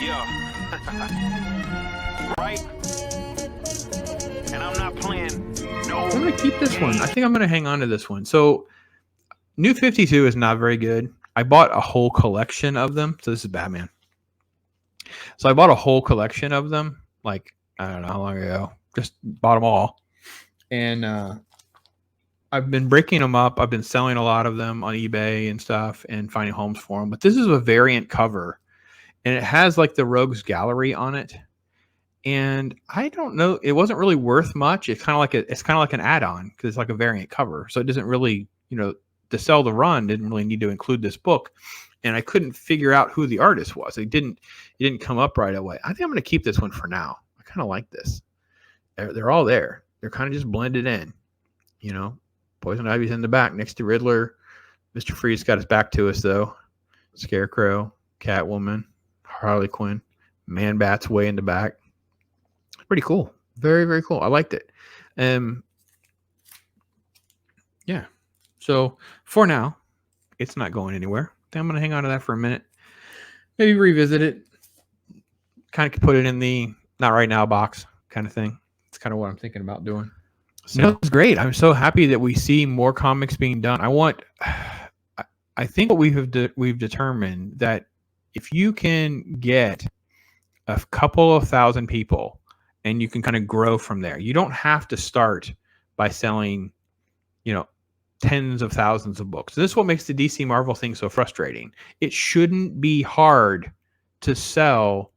Yeah. Right? And I'm not playing. No. I'm going to keep this one. I think I'm going to hang on to this one. So, New 52 is not very good. I bought a whole collection of them. So, this is Batman. So, I bought a whole collection of them. Like, I don't know how long ago. Just bought them all. And I've been breaking them up. I've been selling a lot of them on eBay and stuff and finding homes for them. But this is a variant cover. And it has like the Rogues Gallery on it. And I don't know, it wasn't really worth much. It's kind of like an add-on because it's like a variant cover. So it doesn't really, to sell the run, didn't really need to include this book. And I couldn't figure out who the artist was. It didn't come up right away. I think I'm going to keep this one for now. I kind of like this. They're all there. They're kind of just blended in. Poison Ivy's in the back next to Riddler. Mr. Freeze got his back to us though. Scarecrow, Catwoman, Harley Quinn, Man-Bat's way in the back. Pretty cool. Very, very cool. I liked it. Yeah. So for now, it's not going anywhere. I think I'm going to hang on to that for a minute. Maybe revisit it. Kind of put it in the not right now box kind of thing. It's kind of what I'm thinking about doing. So it's great. I'm so happy that we see more comics being done. I think what we've determined that if you can get a couple of thousand people and you can kind of grow from there, you don't have to start by selling, tens of thousands of books. This is what makes the DC Marvel thing so frustrating. It shouldn't be hard to sell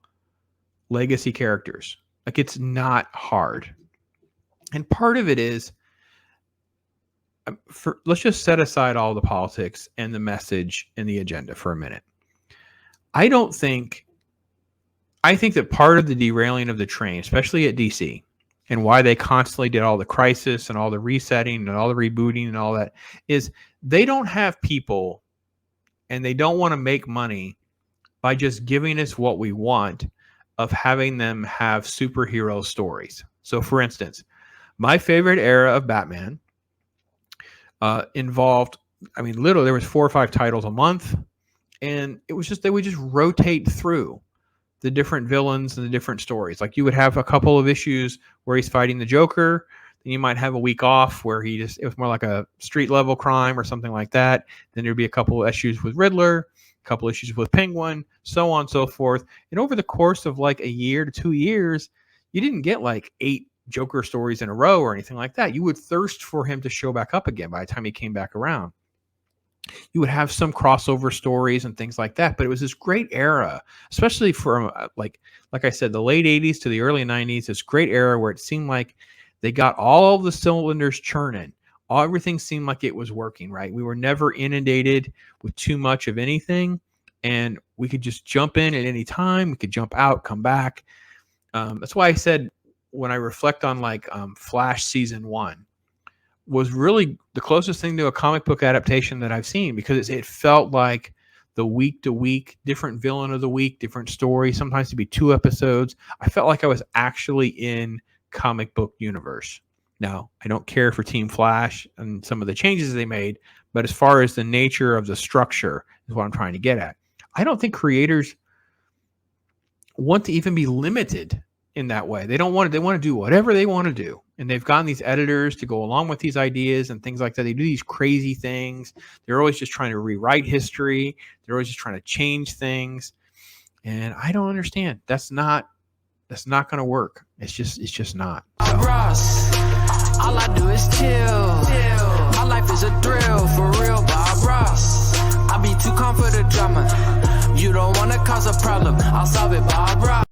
legacy characters. Like, it's not hard. And part of it is, let's just set aside all the politics and the message and the agenda for a minute. I think that part of the derailing of the train, especially at DC, and why they constantly did all the crisis and all the resetting and all the rebooting and all that, is they don't have people and they don't want to make money by just giving us what we want of having them have superhero stories. So, for instance, my favorite era of Batman involved, literally there was 4 or 5 titles a month, and it was just, they would just rotate through the different villains and the different stories. Like, you would have a couple of issues where he's fighting the Joker, then you might have a week off where it was more like a street level crime or something like that. Then there'd be a couple of issues with Riddler, a couple of issues with Penguin, so on and so forth. And over the course of like a year to 2 years, you didn't get like 8 Joker stories in a row or anything like that. You would thirst for him to show back up again by the time he came back around. You would have some crossover stories and things like that, but it was this great era, especially from like I said, the late 80s to the early 90s, this great era where it seemed like they got all the cylinders churning. Everything seemed like it was working, right? We were never inundated with too much of anything, and we could just jump in at any time. We could jump out, come back. That's why I said, when I reflect on Flash season 1 was really the closest thing to a comic book adaptation that I've seen, because it felt like the week to week, different villain of the week, different story, sometimes to be 2 episodes. I felt like I was actually in comic book universe. Now, I don't care for Team Flash and some of the changes they made, but as far as the nature of the structure is what I'm trying to get at. I don't think creators want to even be limited in that way. They want to do whatever they want to do. And they've gotten these editors to go along with these ideas and things like that. They do these crazy things. They're always just trying to rewrite history. They're always just trying to change things. And I don't understand. That's not going to work. It's just not. So. Ross, all I do is chill. My life is a thrill, for real, Bob Ross. I be too calm for the drama. You don't want to cause a problem, I'll solve it, Bob Ross.